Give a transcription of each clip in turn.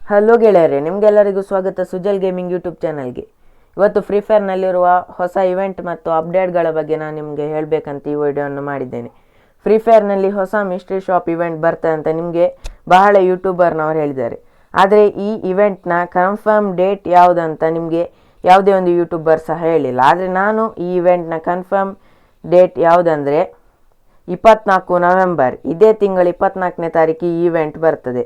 Hello ಗೆಳೆಯರೆ, ನಿಮಗೆಲ್ಲರಿಗೂ ಸ್ವಾಗತ ಸುಜಲ್ ಗೇಮಿಂಗ್ ಯೂಟ್ಯೂಬ್ ಚಾನಲ್ಗೆ. ಇವತ್ತು ಫ್ರೀ ಫೈರ್ನಲ್ಲಿರುವ ಹೊಸ ಇವೆಂಟ್ ಮತ್ತು ಅಪ್ಡೇಟ್ಗಳ ಬಗ್ಗೆ ನಾನು ನಿಮಗೆ ಹೇಳಬೇಕಂತ ಈ ವಿಡಿಯೋವನ್ನು ಮಾಡಿದ್ದೇನೆ. ಫ್ರೀ ಫೈರ್ನಲ್ಲಿ ಹೊಸ ಮಿಸ್ಟ್ರಿ ಶಾಪ್ ಇವೆಂಟ್ ಬರ್ತದೆ ಅಂತ ನಿಮಗೆ ಬಹಳ ಯೂಟ್ಯೂಬರ್ನವರು ಹೇಳಿದ್ದಾರೆ. ಆದರೆ ಈ ಇವೆಂಟ್ನ ಕನ್ಫರ್ಮ್ ಡೇಟ್ ಯಾವುದಂತ ನಿಮಗೆ ಯಾವುದೇ ಒಂದು ಯೂಟ್ಯೂಬರ್ ಸಹ ಹೇಳಿಲ್ಲ. ಆದರೆ ನಾನು ಈ ಇವೆಂಟ್ನ ಕನ್ಫರ್ಮ್ ಡೇಟ್ ಯಾವುದಂದರೆ 24 ನವೆಂಬರ್, ಇದೇ ತಿಂಗಳ 24ನೇ ತಾರೀಕು ಈ ಇವೆಂಟ್ ಬರ್ತದೆ.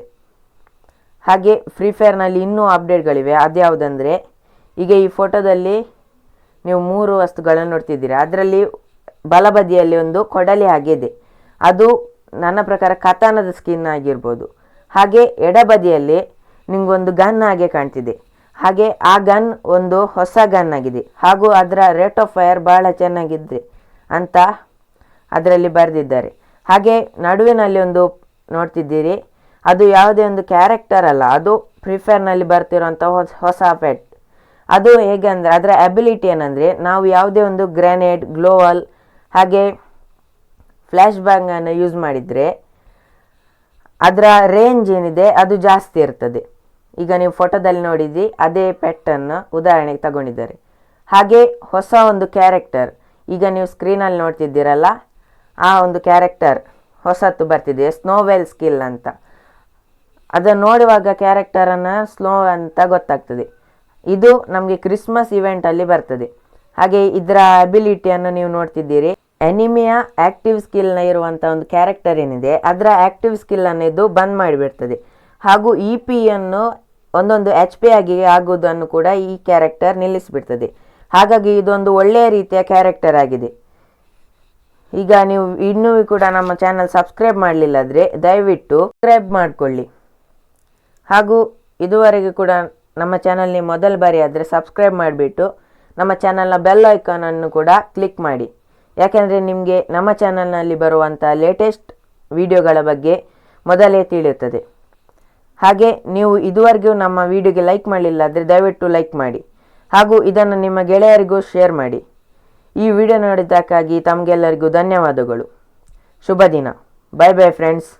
ಹಾಗೆ ಫ್ರೀ ಫೈರ್ನಲ್ಲಿ ಇನ್ನೂ ಅಪ್ಡೇಟ್ಗಳಿವೆ. ಅದ್ಯಾವುದಂದರೆ, ಈಗ ಈ ಫೋಟೋದಲ್ಲಿ ನೀವು 3 ವಸ್ತುಗಳನ್ನು ನೋಡ್ತಿದ್ದೀರಿ. ಅದರಲ್ಲಿ ಬಲಬದಿಯಲ್ಲಿ ಒಂದು ಕೊಡಲಿ ಆಗಿದೆ, ಅದು ನನ್ನ ಪ್ರಕಾರ ಕತಾನದ ಸ್ಕಿನ್ ಆಗಿರ್ಬೋದು. ಹಾಗೆ ಎಡಬದಿಯಲ್ಲಿ ನಿಮಗೊಂದು ಗನ್ ಹಾಗೆ ಕಾಣ್ತಿದೆ. ಹಾಗೆ ಆ ಗನ್ ಒಂದು ಹೊಸ ಗನ್ ಆಗಿದೆ, ಹಾಗೂ ಅದರ ರೇಟ್ ಆಫ್ ಫೈರ್ ಭಾಳ ಚೆನ್ನಾಗಿದೆ ಅಂತ ಅದರಲ್ಲಿ ಬರೆದಿದ್ದಾರೆ. ಹಾಗೆ ನಡುವಿನಲ್ಲಿ ಒಂದು ನೋಡ್ತಿದ್ದೀರಿ, ಅದು ಯಾವುದೇ ಒಂದು ಕ್ಯಾರೆಕ್ಟರ್ ಅಲ್ಲ, ಅದು ಫ್ರೀ ಫೈರ್ನಲ್ಲಿ ಬರ್ತಿರೋಂಥ ಹೊಸ ಪೆಟ್. ಅದು ಹೇಗೆ ಅಂದರೆ, ಅದರ ಅಬಿಲಿಟಿ ಏನಂದರೆ, ನಾವು ಯಾವುದೇ ಒಂದು ಗ್ರೆನೇಡ್, ಗ್ಲೋವಲ್ ಹಾಗೆ ಫ್ಲ್ಯಾಶ್ ಬ್ಯಾಂಗನ್ನು ಯೂಸ್ ಮಾಡಿದರೆ ಅದರ ರೇಂಜ್ ಏನಿದೆ ಅದು ಜಾಸ್ತಿ ಇರ್ತದೆ. ಈಗ ನೀವು ಫೋಟೋದಲ್ಲಿ ನೋಡಿದ್ರಿ, ಅದೇ ಪೆಟ್ಟನ್ನು ಉದಾಹರಣೆಗೆ ತಗೊಂಡಿದ್ದಾರೆ. ಹಾಗೆ ಹೊಸ ಒಂದು ಕ್ಯಾರೆಕ್ಟರ್ ಈಗ ನೀವು ಸ್ಕ್ರೀನಲ್ಲಿ ನೋಡ್ತಿದ್ದೀರಲ್ಲ, ಆ ಒಂದು ಕ್ಯಾರೆಕ್ಟರ್ ಹೊಸತು ಬರ್ತಿದೆ, ಸ್ನೋವೆಲ್ ಸ್ಕಿಲ್ ಅಂತ. ಅದನ್ನು ನೋಡುವಾಗ ಕ್ಯಾರೆಕ್ಟರನ್ನು ಸ್ನೋ ಅಂತ ಗೊತ್ತಾಗ್ತದೆ. ಇದು ನಮಗೆ ಕ್ರಿಸ್ಮಸ್ ಇವೆಂಟಲ್ಲಿ ಬರ್ತದೆ. ಹಾಗೆ ಇದರ ಅಬಿಲಿಟಿಯನ್ನು ನೀವು ನೋಡ್ತಿದ್ದೀರಿ. ಎನಿಮಿಯ ಆ್ಯಕ್ಟಿವ್ ಸ್ಕಿಲ್ನ ಇರುವಂಥ ಒಂದು ಕ್ಯಾರೆಕ್ಟರ್ ಏನಿದೆ, ಅದರ ಆ್ಯಕ್ಟಿವ್ ಸ್ಕಿಲ್ಲನ್ನು ಇದು ಬಂದ್ ಮಾಡಿಬಿಡ್ತದೆ. ಹಾಗೂ ಯನ್ನು ಒಂದೊಂದು HP ಆಗಿ ಆಗುವುದನ್ನು ಕೂಡ ಈ ಕ್ಯಾರೆಕ್ಟರ್ ನಿಲ್ಲಿಸಿಬಿಡ್ತದೆ. ಹಾಗಾಗಿ ಇದೊಂದು ಒಳ್ಳೆಯ ರೀತಿಯ ಕ್ಯಾರೆಕ್ಟರ್ ಆಗಿದೆ. ಈಗ ನೀವು ಇನ್ನೂ ಕೂಡ ನಮ್ಮ ಚಾನಲ್ ಸಬ್ಸ್ಕ್ರೈಬ್ ಮಾಡಲಿಲ್ಲಾದರೆ ದಯವಿಟ್ಟು ಸಬ್ಸ್ಕ್ರೈಬ್ ಮಾಡಿಕೊಳ್ಳಿ. ಹಾಗೂ ಇದುವರೆಗೂ ಕೂಡ ನಮ್ಮ ಚಾನಲ್ನಿ ಮೊದಲ ಬಾರಿ ಆದರೆ ಸಬ್ಸ್ಕ್ರೈಬ್ ಮಾಡಿಬಿಟ್ಟು ನಮ್ಮ ಚಾನಲ್ನ ಬೆಲ್ ಐಕಾನನ್ನು ಕೂಡ ಕ್ಲಿಕ್ ಮಾಡಿ. ಯಾಕೆಂದರೆ ನಿಮಗೆ ನಮ್ಮ ಚಾನಲ್ನಲ್ಲಿ ಬರುವಂಥ ಲೇಟೆಸ್ಟ್ ವಿಡಿಯೋಗಳ ಬಗ್ಗೆ ಮೊದಲೇ ತಿಳಿಯುತ್ತದೆ. ಹಾಗೆ ನೀವು ಇದುವರೆಗೂ ನಮ್ಮ ವಿಡಿಯೋಗೆ ಲೈಕ್ ಮಾಡಲಿಲ್ಲ ಆದರೆ ದಯವಿಟ್ಟು ಲೈಕ್ ಮಾಡಿ, ಹಾಗೂ ಇದನ್ನು ನಿಮ್ಮ ಗೆಳೆಯರಿಗೂ ಶೇರ್ ಮಾಡಿ. ಈ ವಿಡಿಯೋ ನೋಡಿದ್ದಕ್ಕಾಗಿ ತಮಗೆಲ್ಲರಿಗೂ ಧನ್ಯವಾದಗಳು. ಶುಭ ದಿನ. Bye bye friends.